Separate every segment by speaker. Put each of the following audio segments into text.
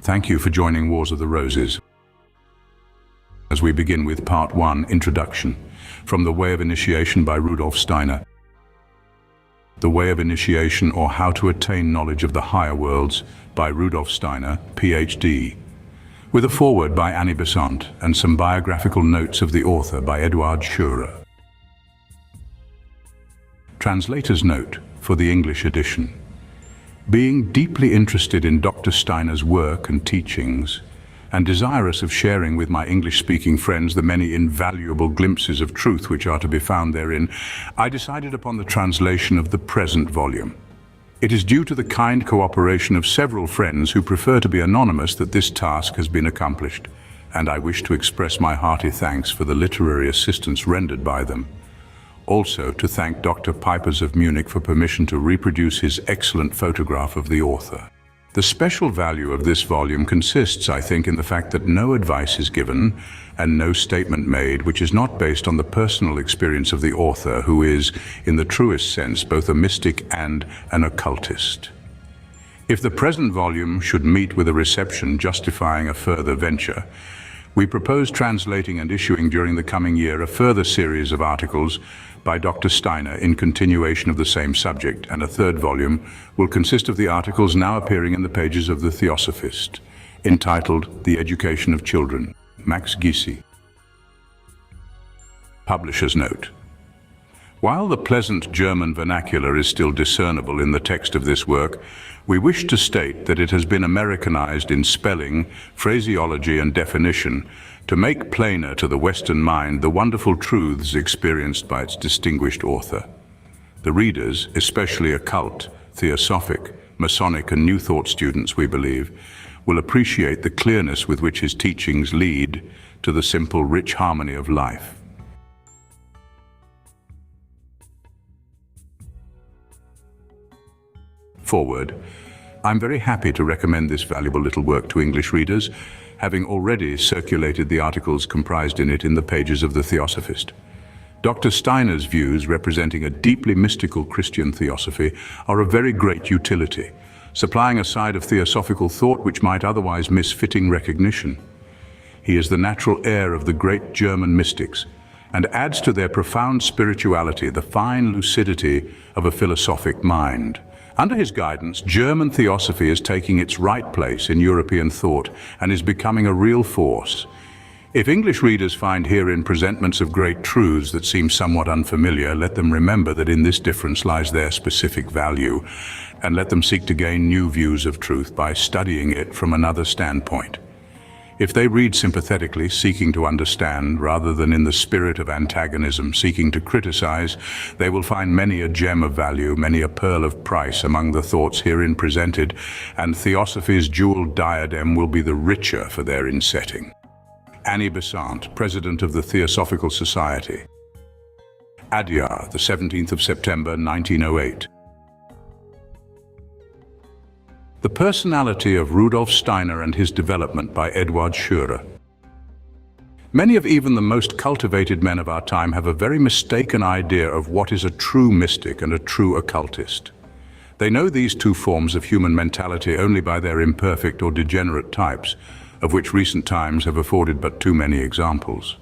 Speaker 1: Thank you for joining Wars of the Roses. As we begin with Part 1, Introduction, from The Way of Initiation by Rudolf Steiner. The Way of Initiation, or How to Attain Knowledge of the Higher Worlds, by Rudolf Steiner, Ph.D., with a foreword by Annie Besant and some biographical notes of the author by Edouard Schuré. Translator's note for the English edition. Being deeply interested in Dr. Steiner's work and teachings, and desirous of sharing with my English-speaking friends the many invaluable glimpses of truth which are to be found therein, I decided upon the translation of the present volume. It is due to the kind cooperation of several friends who prefer to be anonymous that this task has been accomplished, and I wish to express my hearty thanks for the literary assistance rendered by them. Also to thank Dr. Pipers of Munich for permission to reproduce his excellent photograph of the author. The special value of this volume consists, I think, in the fact that no advice is given and no statement made which is not based on the personal experience of the author, who is, in the truest sense, both a mystic and an occultist. If the present volume should meet with a reception justifying a further venture, we propose translating and issuing during the coming year a further series of articles by Dr. Steiner in continuation of the same subject, and a third volume will consist of the articles now appearing in the pages of the Theosophist, entitled The Education of Children, Max Gysi. Publisher's note. While the pleasant German vernacular is still discernible in the text of this work, we wish to state that it has been Americanized in spelling, phraseology, and definition to make plainer to the Western mind the wonderful truths experienced by its distinguished author. The readers, especially occult, theosophic, Masonic, and New Thought students, we believe, will appreciate the clearness with which his teachings lead to the simple, rich harmony of life. Foreword. I'm very happy to recommend this valuable little work to English readers, having already circulated the articles comprised in it in the pages of the Theosophist. Dr. Steiner's views, representing a deeply mystical Christian theosophy, are of very great utility, supplying a side of theosophical thought which might otherwise miss fitting recognition. He is the natural heir of the great German mystics, and adds to their profound spirituality the fine lucidity of a philosophic mind. Under his guidance, German theosophy is taking its right place in European thought and is becoming a real force. If English readers find herein presentments of great truths that seem somewhat unfamiliar, let them remember that in this difference lies their specific value, and let them seek to gain new views of truth by studying it from another standpoint. If they read sympathetically, seeking to understand, rather than in the spirit of antagonism, seeking to criticize, they will find many a gem of value, many a pearl of price among the thoughts herein presented, and Theosophy's jeweled diadem will be the richer for their insetting. Annie Besant, President of the Theosophical Society. Adyar, the 17th of September, 1908. The Personality of Rudolf Steiner and His Development by Edouard Schuré. Many of even the most cultivated men of our time have a very mistaken idea of what is a true mystic and a true occultist. They know these two forms of human mentality only by their imperfect or degenerate types, of which recent times have afforded but too many examples.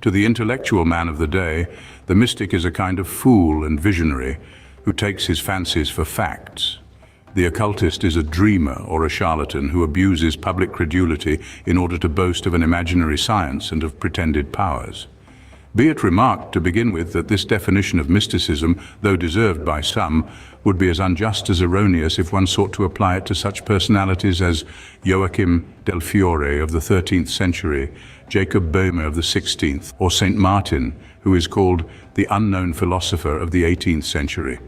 Speaker 1: To the intellectual man of the day, the mystic is a kind of fool and visionary who takes his fancies for facts. The occultist is a dreamer or a charlatan who abuses public credulity in order to boast of an imaginary science and of pretended powers. Be it remarked to begin with that this definition of mysticism, though deserved by some, would be as unjust as erroneous if one sought to apply it to such personalities as Joachim del Fiore of the 13th century, Jacob Boehme of the 16th, or Saint Martin, who is called the unknown philosopher of the 18th century.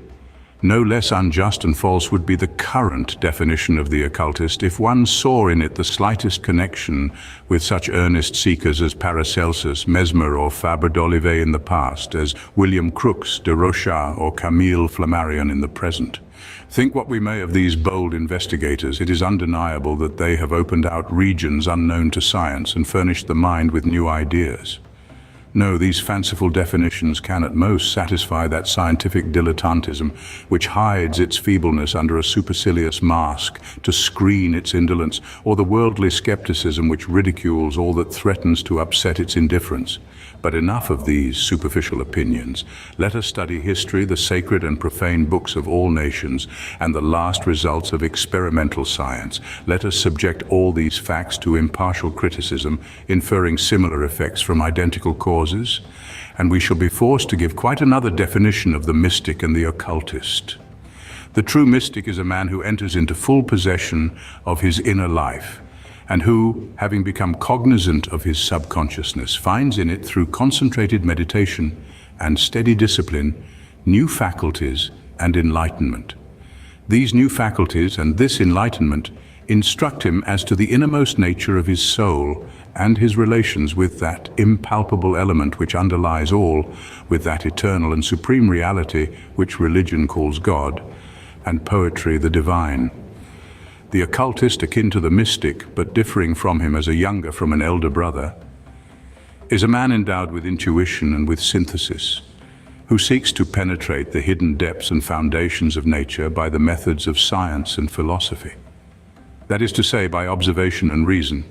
Speaker 1: No less unjust and false would be the current definition of the occultist if one saw in it the slightest connection with such earnest seekers as Paracelsus, Mesmer, or Fabre d'Olivet in the past, as William Crookes, de Rochat, or Camille Flammarion in the present. Think what we may of these bold investigators, it is undeniable that they have opened out regions unknown to science and furnished the mind with new ideas. No, these fanciful definitions can at most satisfy that scientific dilettantism which hides its feebleness under a supercilious mask to screen its indolence, or the worldly skepticism which ridicules all that threatens to upset its indifference. But enough of these superficial opinions. Let us study history, the sacred and profane books of all nations, and the last results of experimental science. Let us subject all these facts to impartial criticism, inferring similar effects from identical causes, and we shall be forced to give quite another definition of the mystic and the occultist. The true mystic is a man who enters into full possession of his inner life, and who, having become cognizant of his subconsciousness, finds in it, through concentrated meditation and steady discipline, new faculties and enlightenment. These new faculties and this enlightenment instruct him as to the innermost nature of his soul and his relations with that impalpable element which underlies all, with that eternal and supreme reality which religion calls God, and poetry the divine. The occultist, akin to the mystic, but differing from him as a younger from an elder brother, is a man endowed with intuition and with synthesis, who seeks to penetrate the hidden depths and foundations of nature by the methods of science and philosophy. That is to say, by observation and reason.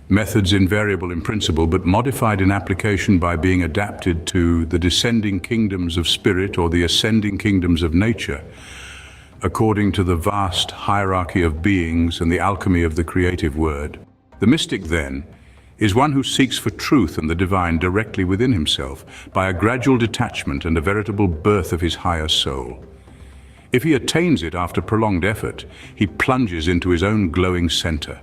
Speaker 1: Methods invariable in principle, but modified in application by being adapted to the descending kingdoms of spirit or the ascending kingdoms of nature, according to the vast hierarchy of beings and the alchemy of the creative word. The mystic, then, is one who seeks for truth and the divine directly within himself, by a gradual detachment and a veritable birth of his higher soul. If he attains it after prolonged effort, he plunges into his own glowing center.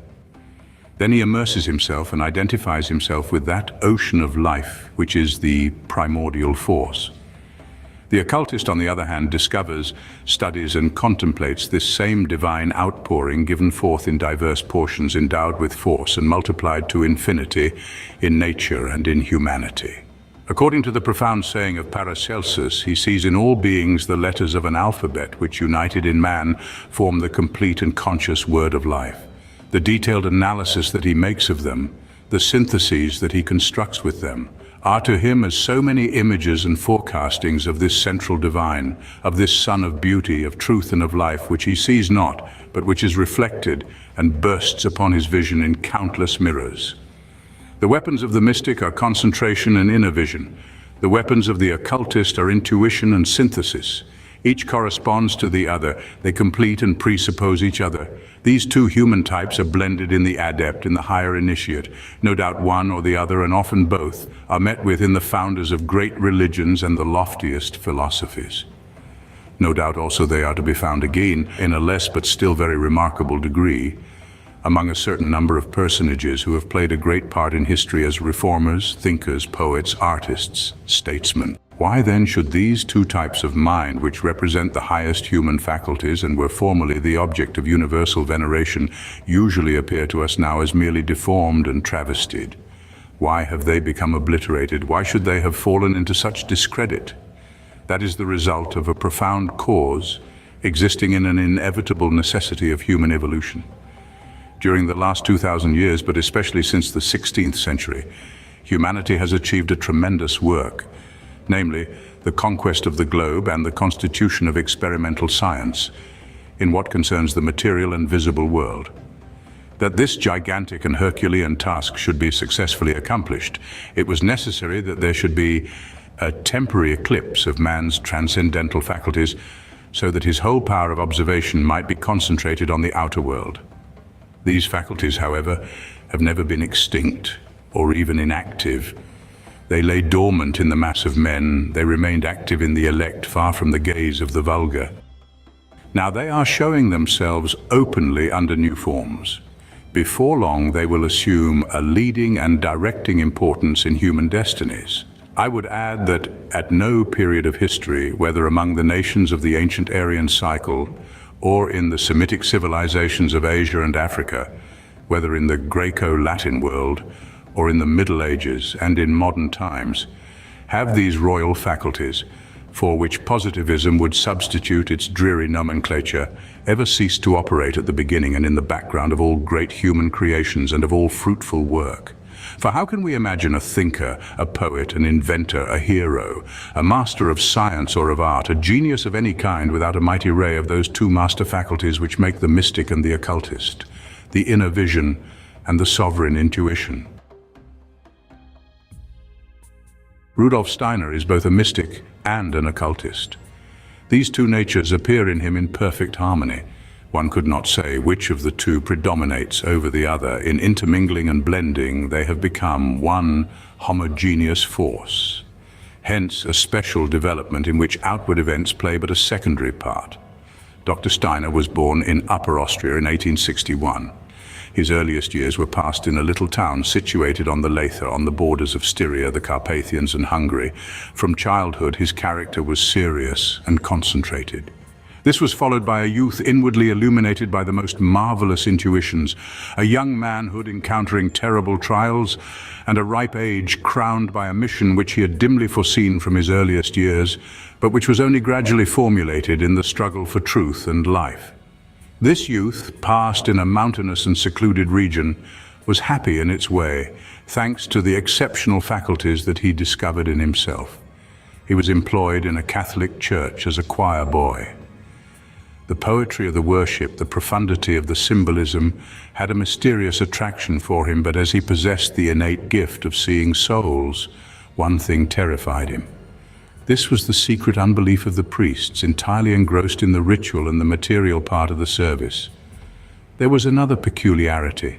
Speaker 1: Then he immerses himself and identifies himself with that ocean of life, which is the primordial force. The occultist, on the other hand, discovers, studies and contemplates this same divine outpouring given forth in diverse portions, endowed with force and multiplied to infinity in nature and in humanity. According to the profound saying of Paracelsus, he sees in all beings the letters of an alphabet which, united in man, form the complete and conscious word of life. The detailed analysis that he makes of them, the syntheses that he constructs with them, are to him as so many images and forecastings of this central divine, of this sun of beauty, of truth and of life, which he sees not, but which is reflected and bursts upon his vision in countless mirrors. The weapons of the mystic are concentration and inner vision. The weapons of the occultist are intuition and synthesis. Each corresponds to the other. They complete and presuppose each other. These two human types are blended in the adept, in the higher initiate. No doubt one or the other, and often both, are met with in the founders of great religions and the loftiest philosophies. No doubt also they are to be found again, in a less but still very remarkable degree, among a certain number of personages who have played a great part in history as reformers, thinkers, poets, artists, statesmen. Why then should these two types of mind, which represent the highest human faculties and were formerly the object of universal veneration, usually appear to us now as merely deformed and travestied? Why have they become obliterated? Why should they have fallen into such discredit? That is the result of a profound cause existing in an inevitable necessity of human evolution. During the last 2,000 years, but especially since the 16th century, humanity has achieved a tremendous work, namely, the conquest of the globe and the constitution of experimental science in what concerns the material and visible world. That this gigantic and Herculean task should be successfully accomplished, it was necessary that there should be a temporary eclipse of man's transcendental faculties, so that his whole power of observation might be concentrated on the outer world. These faculties, however, have never been extinct or even inactive. They lay dormant in the mass of men. They remained active in the elect, far from the gaze of the vulgar. Now they are showing themselves openly under new forms. Before long, they will assume a leading and directing importance in human destinies. I would add that at no period of history, whether among the nations of the ancient Aryan cycle or in the Semitic civilizations of Asia and Africa, whether in the Greco-Latin world or in the Middle Ages and in modern times, have these royal faculties, for which positivism would substitute its dreary nomenclature, ever ceased to operate at the beginning and in the background of all great human creations and of all fruitful work. For how can we imagine a thinker, a poet, an inventor, a hero, a master of science or of art, a genius of any kind without a mighty ray of those two master faculties which make the mystic and the occultist, the inner vision and the sovereign intuition? Rudolf Steiner is both a mystic and an occultist. These two natures appear in him in perfect harmony. One could not say which of the two predominates over the other. In intermingling and blending, they have become one homogeneous force. Hence, a special development in which outward events play but a secondary part. Dr. Steiner was born in Upper Austria in 1861. His earliest years were passed in a little town situated on the Leitha, on the borders of Styria, the Carpathians, and Hungary. From childhood, his character was serious and concentrated. This was followed by a youth inwardly illuminated by the most marvelous intuitions, a young manhood encountering terrible trials, and a ripe age crowned by a mission which he had dimly foreseen from his earliest years, but which was only gradually formulated in the struggle for truth and life. This youth, passed in a mountainous and secluded region, was happy in its way, thanks to the exceptional faculties that he discovered in himself. He was employed in a Catholic church as a choir boy. The poetry of the worship, the profundity of the symbolism, had a mysterious attraction for him, but as he possessed the innate gift of seeing souls, one thing terrified him. This was the secret unbelief of the priests, entirely engrossed in the ritual and the material part of the service. There was another peculiarity.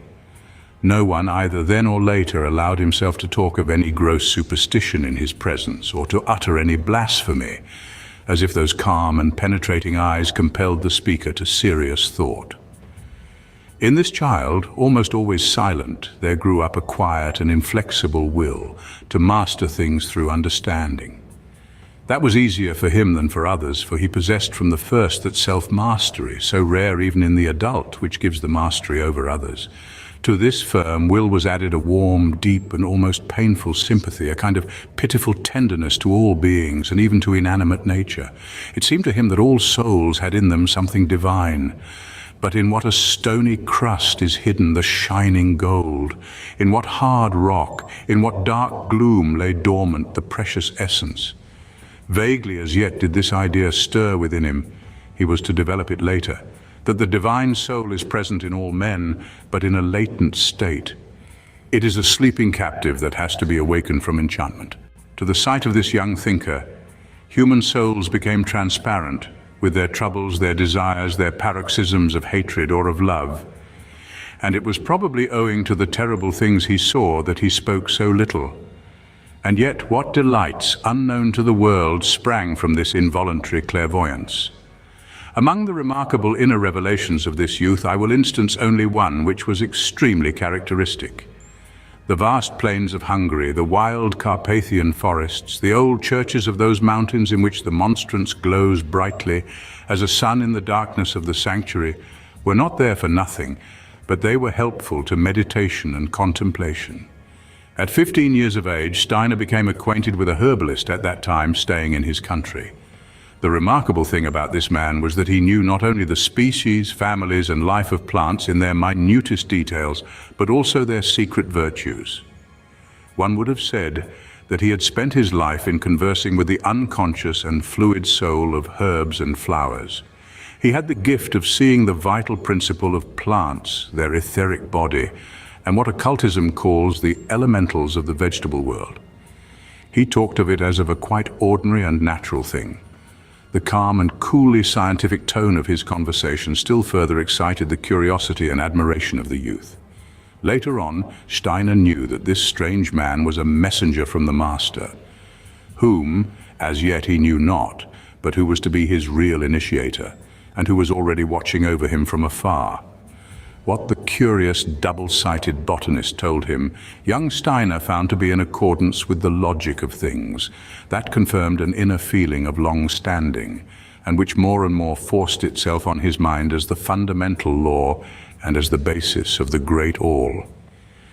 Speaker 1: No one, either then or later, allowed himself to talk of any gross superstition in his presence, or to utter any blasphemy, as if those calm and penetrating eyes compelled the speaker to serious thought. In this child, almost always silent, there grew up a quiet and inflexible will to master things through understanding. That was easier for him than for others, for he possessed from the first that self-mastery, so rare even in the adult, which gives the mastery over others. To this firm will was added a warm, deep, and almost painful sympathy, a kind of pitiful tenderness to all beings, and even to inanimate nature. It seemed to him that all souls had in them something divine. But in what a stony crust is hidden the shining gold, in what hard rock, in what dark gloom lay dormant the precious essence. Vaguely as yet did this idea stir within him. He was to develop it later, that the divine soul is present in all men, but in a latent state. It is a sleeping captive that has to be awakened from enchantment. To the sight of this young thinker, human souls became transparent, with their troubles, their desires, their paroxysms of hatred or of love. And it was probably owing to the terrible things he saw that he spoke so little. And yet what delights, unknown to the world, sprang from this involuntary clairvoyance. Among the remarkable inner revelations of this youth, I will instance only one which was extremely characteristic. The vast plains of Hungary, the wild Carpathian forests, the old churches of those mountains in which the monstrance glows brightly as a sun in the darkness of the sanctuary, were not there for nothing, but they were helpful to meditation and contemplation. At 15 years of age, Steiner became acquainted with a herbalist at that time staying in his country. The remarkable thing about this man was that he knew not only the species, families, and life of plants in their minutest details, but also their secret virtues. One would have said that he had spent his life in conversing with the unconscious and fluid soul of herbs and flowers. He had the gift of seeing the vital principle of plants, their etheric body, and what occultism calls the elementals of the vegetable world. He talked of it as of a quite ordinary and natural thing. The calm and coolly scientific tone of his conversation still further excited the curiosity and admiration of the youth. Later on, Steiner knew that this strange man was a messenger from the Master, whom, as yet he knew not, but who was to be his real initiator, and who was already watching over him from afar. What the curious, double-sighted botanist told him, young Steiner found to be in accordance with the logic of things. That confirmed an inner feeling of long standing, and which more and more forced itself on his mind as the fundamental law and as the basis of the great all.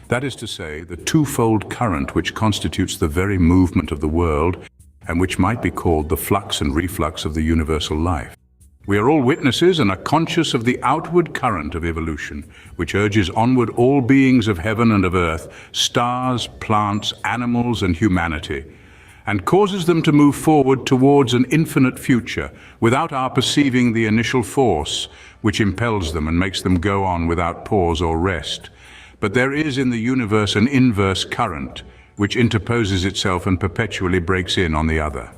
Speaker 1: That is to say, the twofold current which constitutes the very movement of the world, and which might be called the flux and reflux of the universal life. We are all witnesses and are conscious of the outward current of evolution, which urges onward all beings of heaven and of earth, stars, plants, animals, and humanity, and causes them to move forward towards an infinite future without our perceiving the initial force which impels them and makes them go on without pause or rest. But there is in the universe an inverse current which interposes itself and perpetually breaks in on the other.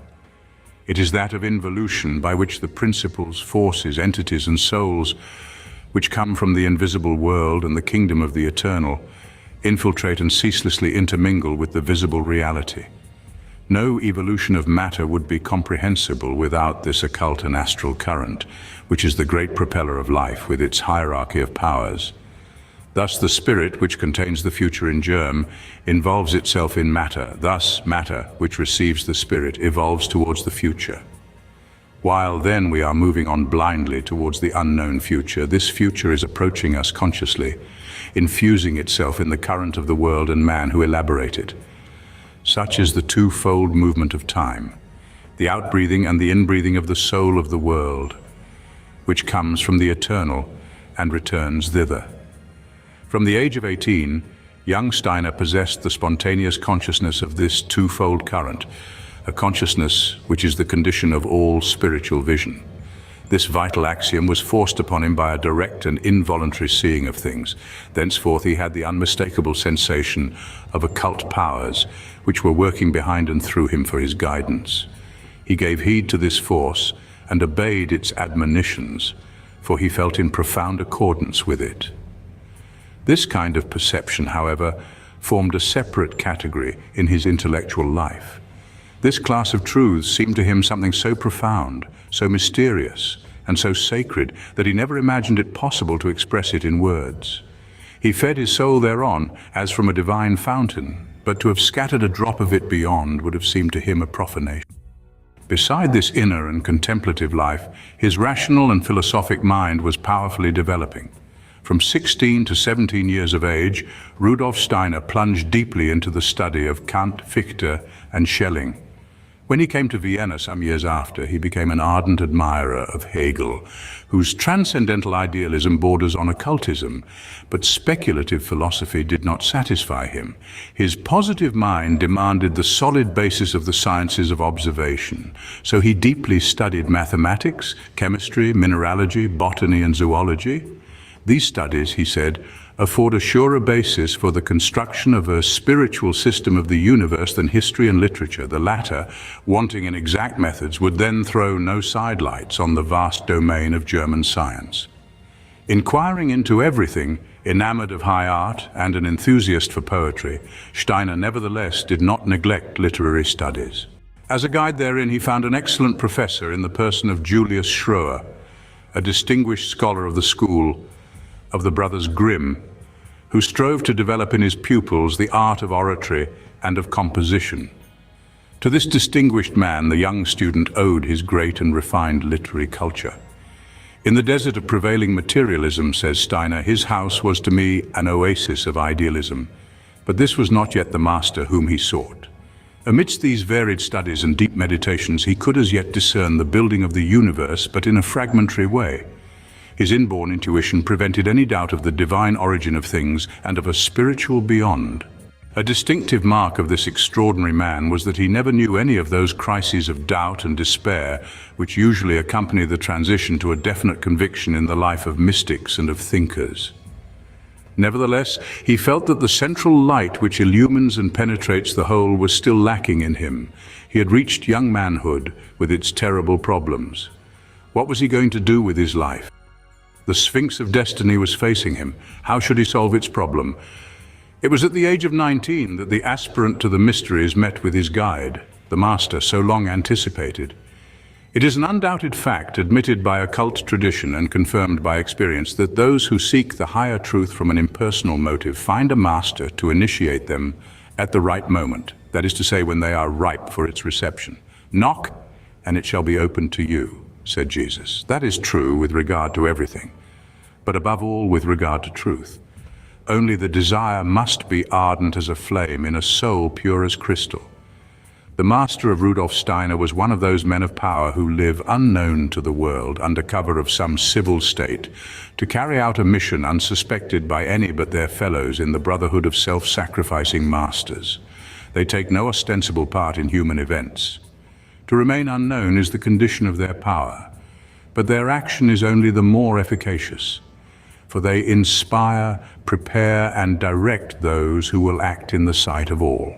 Speaker 1: It is that of involution, by which the principles, forces, entities, and souls which come from the invisible world and the kingdom of the eternal infiltrate and ceaselessly intermingle with the visible reality. No evolution of matter would be comprehensible without this occult and astral current, which is the great propeller of life with its hierarchy of powers. Thus the spirit, which contains the future in germ, involves itself in matter. Thus matter, which receives the spirit, evolves towards the future. While then we are moving on blindly towards the unknown future, this future is approaching us consciously, infusing itself in the current of the world and man who elaborate it. Such is the twofold movement of time, the outbreathing and the inbreathing of the soul of the world, which comes from the eternal and returns thither. From the age of 18, young Steiner possessed the spontaneous consciousness of this twofold current, a consciousness which is the condition of all spiritual vision. This vital axiom was forced upon him by a direct and involuntary seeing of things. Thenceforth he had the unmistakable sensation of occult powers which were working behind and through him for his guidance. He gave heed to this force and obeyed its admonitions, for he felt in profound accordance with it. This kind of perception, however, formed a separate category in his intellectual life. This class of truths seemed to him something so profound, so mysterious, and so sacred that he never imagined it possible to express it in words. He fed his soul thereon as from a divine fountain, but to have scattered a drop of it beyond would have seemed to him a profanation. Beside this inner and contemplative life, his rational and philosophic mind was powerfully developing. From 16 to 17 years of age, Rudolf Steiner plunged deeply into the study of Kant, Fichte, and Schelling. When he came to Vienna some years after, he became an ardent admirer of Hegel, whose transcendental idealism borders on occultism, but speculative philosophy did not satisfy him. His positive mind demanded the solid basis of the sciences of observation, so he deeply studied mathematics, chemistry, mineralogy, botany, and zoology. These studies, he said, afford a surer basis for the construction of a spiritual system of the universe than history and literature. The latter, wanting in exact methods, would then throw no sidelights on the vast domain of German science. Inquiring into everything, enamored of high art and an enthusiast for poetry, Steiner nevertheless did not neglect literary studies. As a guide therein, he found an excellent professor in the person of Julius Schroer, a distinguished scholar of the school of the brothers Grimm, who strove to develop in his pupils the art of oratory and of composition. To this distinguished man, the young student owed his great and refined literary culture. In the desert of prevailing materialism, says Steiner, his house was to me an oasis of idealism, but this was not yet the master whom he sought. Amidst these varied studies and deep meditations, he could as yet discern the building of the universe, but in a fragmentary way. His inborn intuition prevented any doubt of the divine origin of things and of a spiritual beyond. A distinctive mark of this extraordinary man was that he never knew any of those crises of doubt and despair which usually accompany the transition to a definite conviction in the life of mystics and of thinkers. Nevertheless, he felt that the central light which illumines and penetrates the whole was still lacking in him. He had reached young manhood with its terrible problems. What was he going to do with his life? The Sphinx of destiny was facing him. How should he solve its problem? It was at the age of 19 that the aspirant to the mysteries met with his guide, the master so long anticipated. It is an undoubted fact, admitted by occult tradition and confirmed by experience, that those who seek the higher truth from an impersonal motive find a master to initiate them at the right moment, that is to say, when they are ripe for its reception. Knock, and it shall be opened to you, said Jesus. That is true with regard to everything, but above all with regard to truth. Only the desire must be ardent as a flame in a soul pure as crystal. The master of Rudolf Steiner was one of those men of power who live unknown to the world under cover of some civil state to carry out a mission unsuspected by any but their fellows in the brotherhood of self-sacrificing masters. They take no ostensible part in human events. To remain unknown is the condition of their power, but their action is only the more efficacious, for they inspire, prepare, and direct those who will act in the sight of all.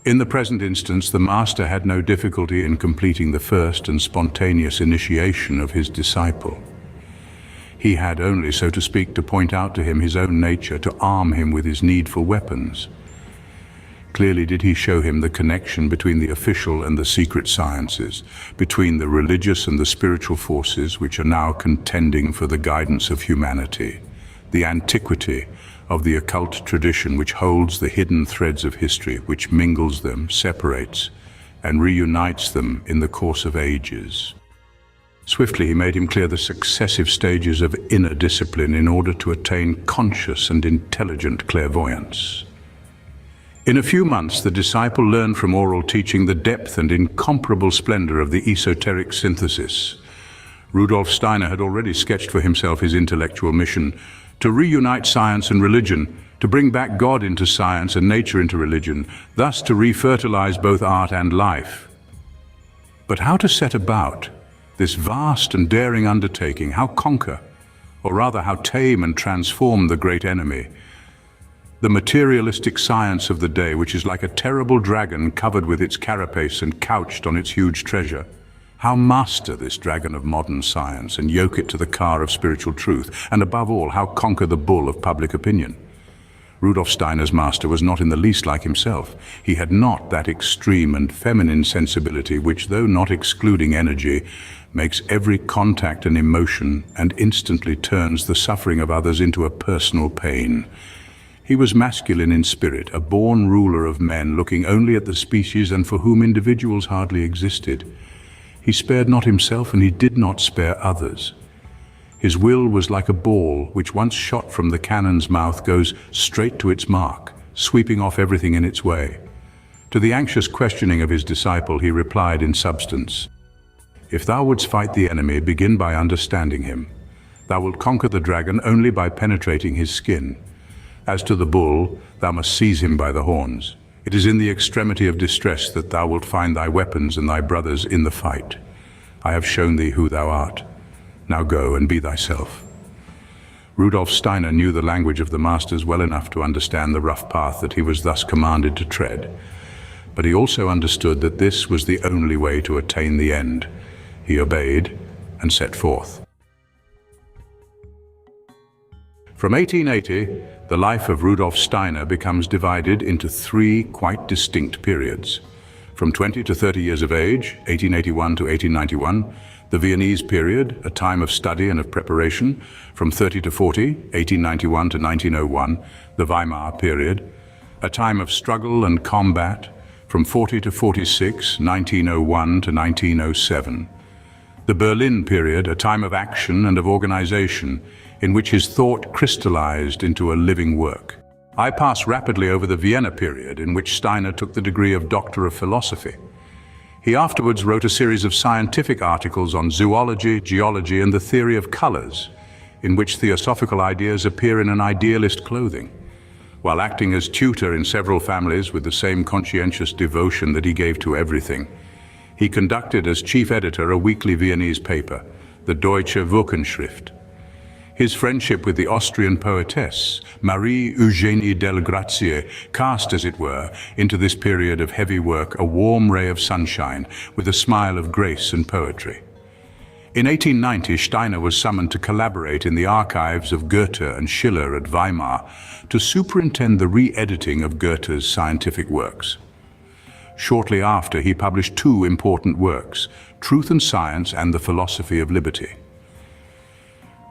Speaker 1: In the present instance, the master had no difficulty in completing the first and spontaneous initiation of his disciple. He had only, so to speak, to point out to him his own nature, to arm him with his needful weapons. Clearly did he show him the connection between the official and the secret sciences, between the religious and the spiritual forces which are now contending for the guidance of humanity, the antiquity of the occult tradition which holds the hidden threads of history, which mingles them, separates, and reunites them in the course of ages. Swiftly he made him clear the successive stages of inner discipline in order to attain conscious and intelligent clairvoyance. In a few months, the disciple learned from oral teaching the depth and incomparable splendor of the esoteric synthesis. Rudolf Steiner had already sketched for himself his intellectual mission: to reunite science and religion, to bring back God into science and nature into religion, thus to refertilize both art and life. But how to set about this vast and daring undertaking, how conquer, or rather how tame and transform the great enemy, the materialistic science of the day, which is like a terrible dragon covered with its carapace and couched on its huge treasure? How master this dragon of modern science and yoke it to the car of spiritual truth, and above all, how conquer the bull of public opinion? Rudolf Steiner's master was not in the least like himself. He had not that extreme and feminine sensibility which, though not excluding energy, makes every contact an emotion and instantly turns the suffering of others into a personal pain. He was masculine in spirit, a born ruler of men, looking only at the species and for whom individuals hardly existed. He spared not himself, and he did not spare others. His will was like a ball which, once shot from the cannon's mouth, goes straight to its mark, sweeping off everything in its way. To the anxious questioning of his disciple, he replied in substance: "If thou wouldst fight the enemy, begin by understanding him. Thou wilt conquer the dragon only by penetrating his skin. As to the bull, thou must seize him by the horns. It is in the extremity of distress that thou wilt find thy weapons and thy brothers in the fight. I have shown thee who thou art. Now go and be thyself." Rudolf Steiner knew the language of the masters well enough to understand the rough path that he was thus commanded to tread. But he also understood that this was the only way to attain the end. He obeyed and set forth. From 1880, the life of Rudolf Steiner becomes divided into three quite distinct periods. From 20 to 30 years of age, 1881 to 1891, the Viennese period, a time of study and of preparation. From 30 to 40, 1891 to 1901, the Weimar period, a time of struggle and combat. From 40 to 46, 1901 to 1907. The Berlin period, a time of action and of organization, in which his thought crystallized into a living work. I pass rapidly over the Vienna period, in which Steiner took the degree of Doctor of Philosophy. He afterwards wrote a series of scientific articles on zoology, geology, and the theory of colors, in which theosophical ideas appear in an idealist clothing. While acting as tutor in several families with the same conscientious devotion that he gave to everything, he conducted as chief editor a weekly Viennese paper, the Deutsche Wochenschrift. His friendship with the Austrian poetess, Marie Eugénie del Grazie, cast, as it were, into this period of heavy work a warm ray of sunshine with a smile of grace and poetry. In 1890, Steiner was summoned to collaborate in the archives of Goethe and Schiller at Weimar to superintend the re-editing of Goethe's scientific works. Shortly after, he published two important works, Truth and Science and The Philosophy of Liberty.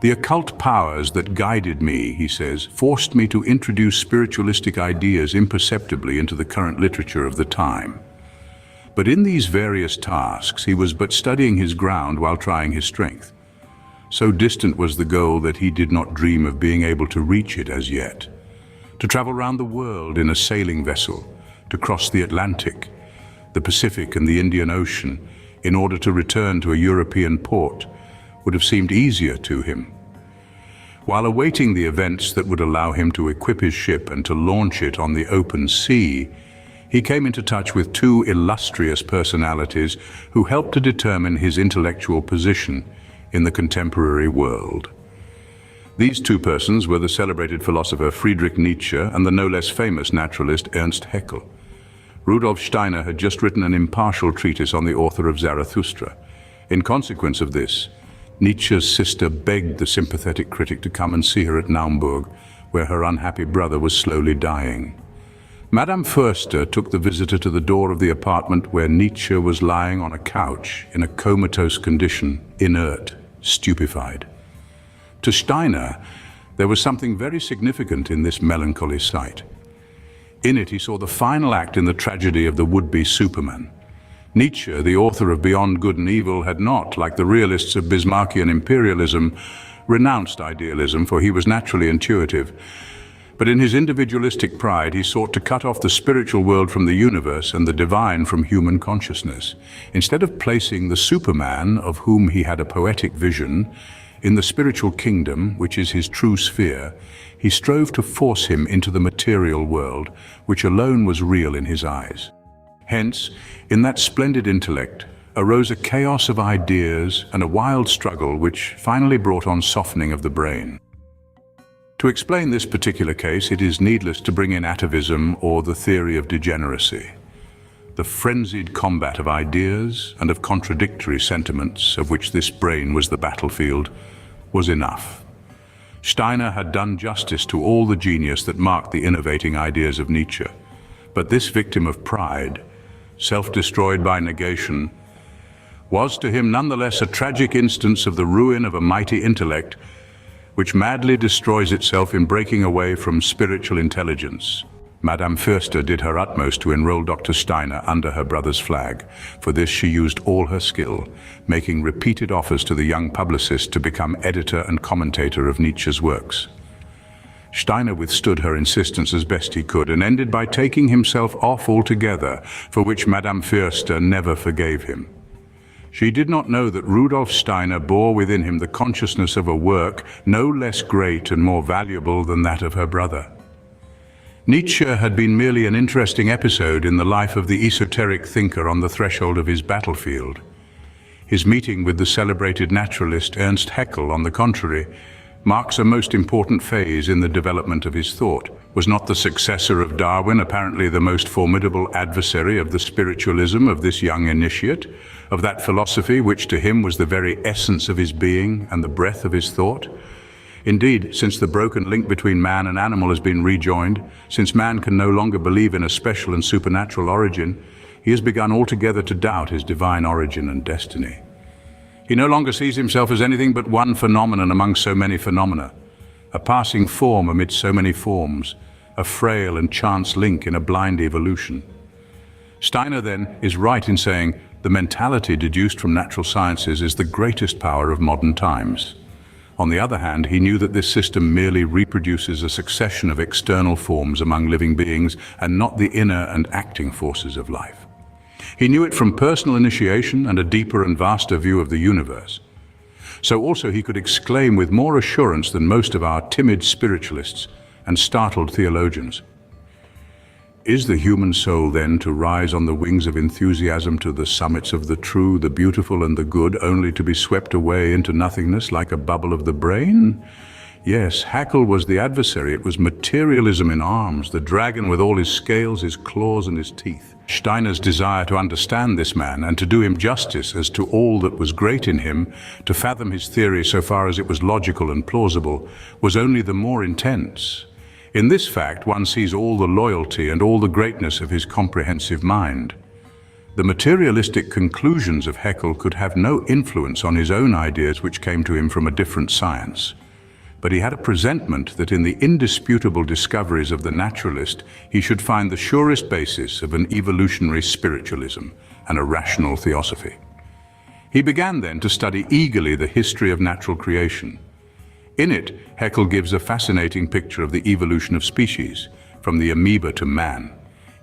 Speaker 1: "The occult powers that guided me," he says, "forced me to introduce spiritualistic ideas imperceptibly into the current literature of the time." But in these various tasks, he was but studying his ground while trying his strength. So distant was the goal that he did not dream of being able to reach it as yet. To travel round the world in a sailing vessel, to cross the Atlantic, the Pacific and the Indian Ocean, in order to return to a European port, would have seemed easier to him. While awaiting the events that would allow him to equip his ship and to launch it on the open sea, he came into touch with two illustrious personalities who helped to determine his intellectual position in the contemporary world. These two persons were the celebrated philosopher Friedrich Nietzsche and the no less famous naturalist Ernst Haeckel. Rudolf Steiner had just written an impartial treatise on the author of Zarathustra. In consequence of this, Nietzsche's sister begged the sympathetic critic to come and see her at Naumburg, where her unhappy brother was slowly dying. Madame Förster took the visitor to the door of the apartment where Nietzsche was lying on a couch in a comatose condition, inert, stupefied. To Steiner, there was something very significant in this melancholy sight. In it, he saw the final act in the tragedy of the would-be Superman. Nietzsche, the author of Beyond Good and Evil, had not, like the realists of Bismarckian imperialism, renounced idealism, for he was naturally intuitive. But in his individualistic pride, he sought to cut off the spiritual world from the universe and the divine from human consciousness. Instead of placing the Superman, of whom he had a poetic vision, in the spiritual kingdom, which is his true sphere, he strove to force him into the material world, which alone was real in his eyes. Hence, in that splendid intellect, arose a chaos of ideas and a wild struggle which finally brought on softening of the brain. To explain this particular case, it is needless to bring in atavism or the theory of degeneracy. The frenzied combat of ideas and of contradictory sentiments, of which this brain was the battlefield, was enough. Steiner had done justice to all the genius that marked the innovating ideas of Nietzsche, but this victim of pride, self-destroyed by negation, was to him nonetheless a tragic instance of the ruin of a mighty intellect which madly destroys itself in breaking away from spiritual intelligence. Madame Förster did her utmost to enroll Dr. Steiner under her brother's flag. For this she used all her skill, making repeated offers to the young publicist to become editor and commentator of Nietzsche's works. Steiner withstood her insistence as best he could and ended by taking himself off altogether, for which Madame Förster never forgave him. She did not know that Rudolf Steiner bore within him the consciousness of a work no less great and more valuable than that of her brother. Nietzsche had been merely an interesting episode in the life of the esoteric thinker on the threshold of his battlefield. His meeting with the celebrated naturalist Ernst Haeckel, on the contrary, marks a most important phase in the development of his thought. Was not the successor of Darwin apparently the most formidable adversary of the spiritualism of this young initiate, of that philosophy which to him was the very essence of his being and the breath of his thought? Indeed, since the broken link between man and animal has been rejoined, since man can no longer believe in a special and supernatural origin, he has begun altogether to doubt his divine origin and destiny. He no longer sees himself as anything but one phenomenon among so many phenomena, a passing form amid so many forms, a frail and chance link in a blind evolution. Steiner, then, is right in saying the mentality deduced from natural sciences is the greatest power of modern times. On the other hand, he knew that this system merely reproduces a succession of external forms among living beings and not the inner and acting forces of life. He knew it from personal initiation and a deeper and vaster view of the universe. So also he could exclaim with more assurance than most of our timid spiritualists and startled theologians. Is the human soul then to rise on the wings of enthusiasm to the summits of the true, the beautiful and the good, only to be swept away into nothingness like a bubble of the brain? Yes, Haeckel was the adversary. It was materialism in arms, the dragon with all his scales, his claws and his teeth. Steiner's desire to understand this man and to do him justice as to all that was great in him, to fathom his theory so far as it was logical and plausible, was only the more intense. In this fact, one sees all the loyalty and all the greatness of his comprehensive mind. The materialistic conclusions of Haeckel could have no influence on his own ideas, which came to him from a different science. But he had a presentiment that in the indisputable discoveries of the naturalist, he should find the surest basis of an evolutionary spiritualism and a rational theosophy. He began then to study eagerly the history of natural creation. In it, Haeckel gives a fascinating picture of the evolution of species, from the amoeba to man.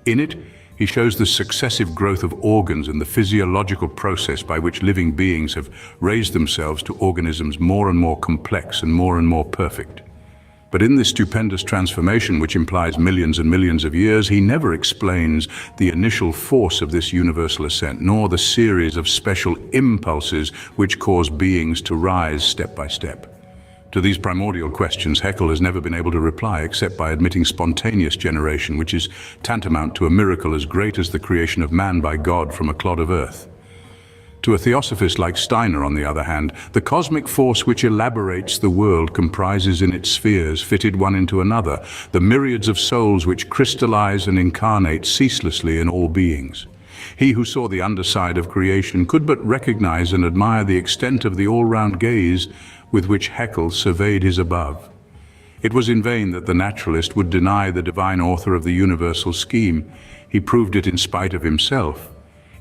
Speaker 1: In it, He shows the successive growth of organs and the physiological process by which living beings have raised themselves to organisms more and more complex and more perfect. But in this stupendous transformation, which implies millions and millions of years, he never explains the initial force of this universal ascent, nor the series of special impulses which cause beings to rise step by step. To these primordial questions, Haeckel has never been able to reply except by admitting spontaneous generation, which is tantamount to a miracle as great as the creation of man by God from a clod of earth. To a theosophist like Steiner, on the other hand, the cosmic force which elaborates the world comprises in its spheres, fitted one into another, the myriads of souls which crystallize and incarnate ceaselessly in all beings. He who saw the underside of creation could but recognize and admire the extent of the all-round gaze with which Haeckel surveyed his above. It was in vain that the naturalist would deny the divine author of the universal scheme. He proved it in spite of himself,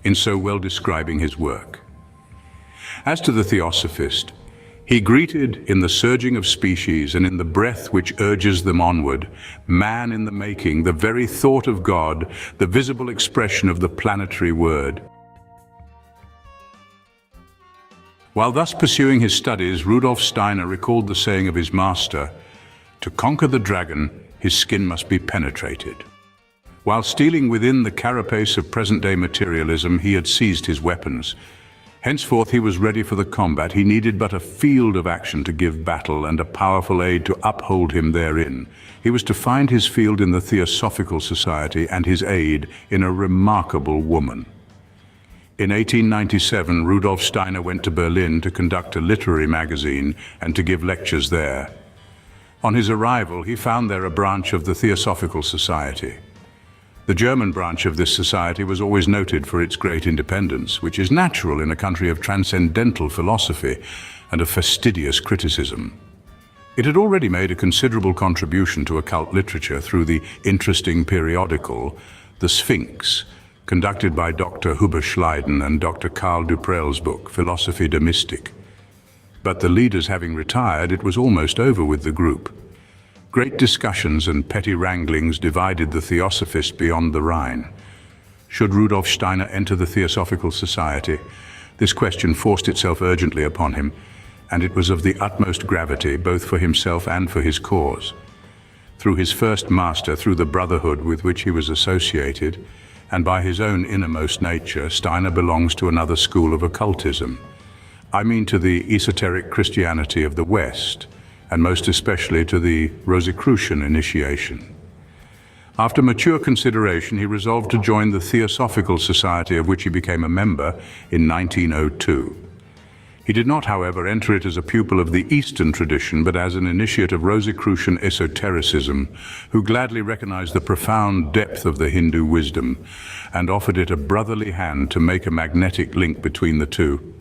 Speaker 1: in so well describing his work. As to the theosophist, he greeted in the surging of species and in the breath which urges them onward, man in the making, the very thought of God, the visible expression of the planetary word. While thus pursuing his studies, Rudolf Steiner recalled the saying of his master, "To conquer the dragon, his skin must be penetrated." While stealing within the carapace of present-day materialism, he had seized his weapons. Henceforth he was ready for the combat. He needed but a field of action to give battle and a powerful aid to uphold him therein. He was to find his field in the Theosophical Society and his aid in a remarkable woman. In 1897, Rudolf Steiner went to Berlin to conduct a literary magazine and to give lectures there. On his arrival, he found there a branch of the Theosophical Society. The German branch of this society was always noted for its great independence, which is natural in a country of transcendental philosophy and of fastidious criticism. It had already made a considerable contribution to occult literature through the interesting periodical, The Sphinx, conducted by Dr. Huber Schleiden and Dr. Karl Duprell's book, Philosophie der Mystik. But the leaders having retired, it was almost over with the group. Great discussions and petty wranglings divided the theosophists beyond the Rhine. Should Rudolf Steiner enter the Theosophical Society? This question forced itself urgently upon him, and it was of the utmost gravity, both for himself and for his cause. Through his first master, through the brotherhood with which he was associated, and by his own innermost nature, Steiner belongs to another school of occultism. I mean to the esoteric Christianity of the West, and most especially to the Rosicrucian initiation. After mature consideration, he resolved to join the Theosophical Society, of which he became a member in 1902. He did not, however, enter it as a pupil of the Eastern tradition, but as an initiate of Rosicrucian esotericism, who gladly recognized the profound depth of the Hindu wisdom and offered it a brotherly hand to make a magnetic link between the two.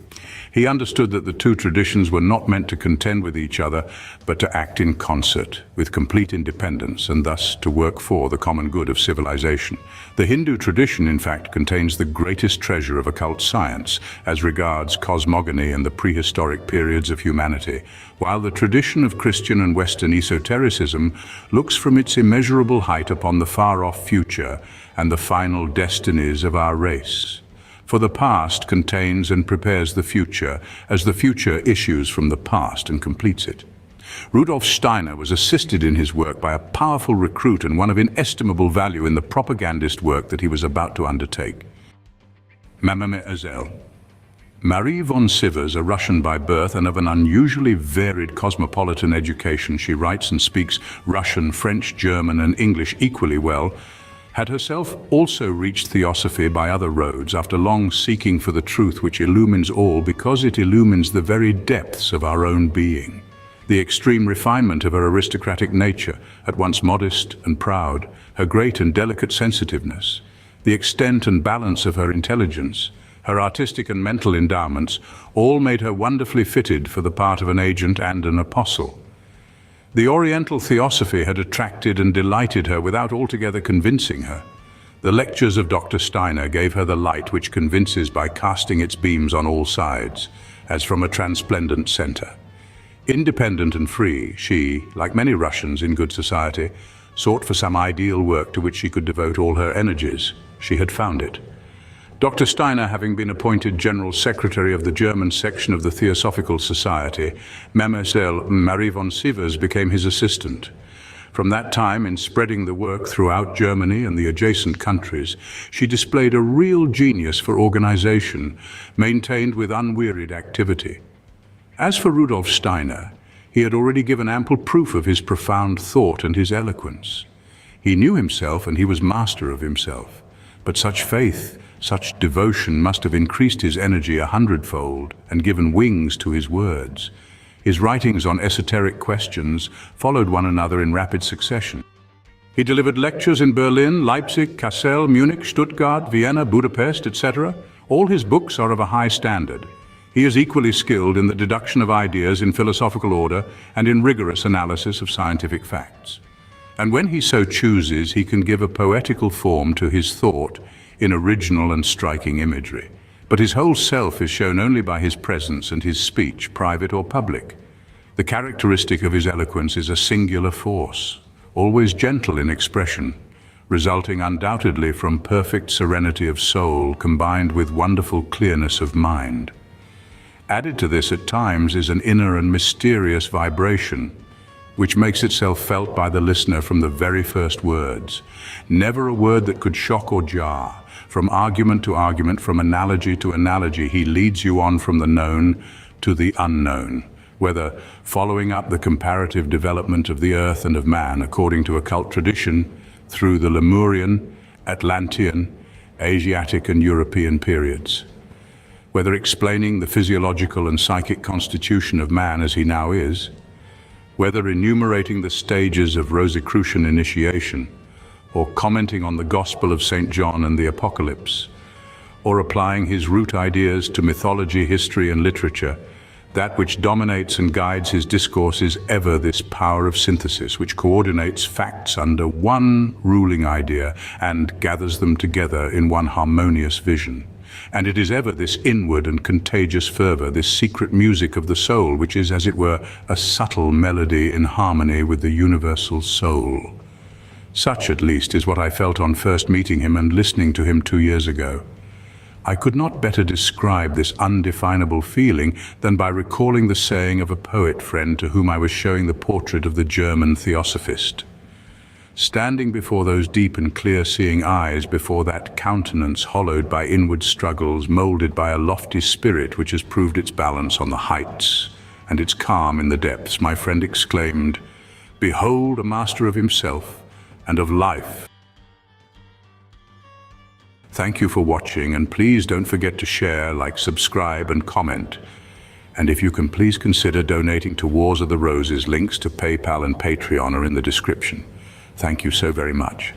Speaker 1: He understood that the two traditions were not meant to contend with each other, but to act in concert, with complete independence, and thus to work for the common good of civilization. The Hindu tradition, in fact, contains the greatest treasure of occult science as regards cosmogony and the prehistoric periods of humanity, while the tradition of Christian and Western esotericism looks from its immeasurable height upon the far-off future and the final destinies of our race. For the past contains and prepares the future, as the future issues from the past and completes it. Rudolf Steiner was assisted in his work by a powerful recruit and one of inestimable value in the propagandist work that he was about to undertake. Mademoiselle Marie von Sivers, a Russian by birth and of an unusually varied cosmopolitan education, she writes and speaks Russian, French, German, and English equally well, had herself also reached Theosophy by other roads after long seeking for the truth which illumines all, because it illumines the very depths of our own being. The extreme refinement of her aristocratic nature, at once modest and proud, her great and delicate sensitiveness, the extent and balance of her intelligence, her artistic and mental endowments, all made her wonderfully fitted for the part of an agent and an apostle. The Oriental Theosophy had attracted and delighted her without altogether convincing her. The lectures of Dr. Steiner gave her the light which convinces by casting its beams on all sides, as from a transplendent center. Independent and free, she, like many Russians in good society, sought for some ideal work to which she could devote all her energies. she had found it. Dr. Steiner, having been appointed General Secretary of the German section of the Theosophical Society, Mademoiselle Marie von Sievers became his assistant. From that time, in spreading the work throughout Germany and the adjacent countries, she displayed a real genius for organization, maintained with unwearied activity. As for Rudolf Steiner, he had already given ample proof of his profound thought and his eloquence. He knew himself and he was master of himself. But such faith, such devotion must have increased his energy 100-fold and given wings to his words. His writings on esoteric questions followed one another in rapid succession. He delivered lectures in Berlin, Leipzig, Kassel, Munich, Stuttgart, Vienna, Budapest, etc. All his books are of a high standard. He is equally skilled in the deduction of ideas in philosophical order and in rigorous analysis of scientific facts. And when he so chooses, he can give a poetical form to his thought in original and striking imagery. But his whole self is shown only by his presence and his speech, private or public. The characteristic of his eloquence is a singular force, always gentle in expression, resulting undoubtedly from perfect serenity of soul combined with wonderful clearness of mind. Added to this at times is an inner and mysterious vibration, which makes itself felt by the listener from the very first words. Never a word that could shock or jar. From argument to argument, from analogy to analogy, he leads you on from the known to the unknown, whether following up the comparative development of the earth and of man according to occult tradition through the Lemurian, Atlantean, Asiatic and European periods, whether explaining the physiological and psychic constitution of man as he now is, whether enumerating the stages of Rosicrucian initiation, or commenting on the Gospel of St. John and the Apocalypse, or applying his root ideas to mythology, history and literature, that which dominates and guides his discourse is ever this power of synthesis, which coordinates facts under one ruling idea and gathers them together in one harmonious vision. And it is ever this inward and contagious fervor, this secret music of the soul, which is, as it were, a subtle melody in harmony with the universal soul. Such, at least, is what I felt on first meeting him and listening to him 2 years ago. I could not better describe this undefinable feeling than by recalling the saying of a poet friend to whom I was showing the portrait of the German Theosophist. Standing before those deep and clear-seeing eyes, before that countenance hollowed by inward struggles, molded by a lofty spirit which has proved its balance on the heights and its calm in the depths, my friend exclaimed, "Behold a master of himself and of life." Thank you for watching, and please don't forget to share, like, subscribe and comment. And if you can, please consider donating to Wars of the Roses. Links to PayPal and Patreon are in the description. Thank you so very much.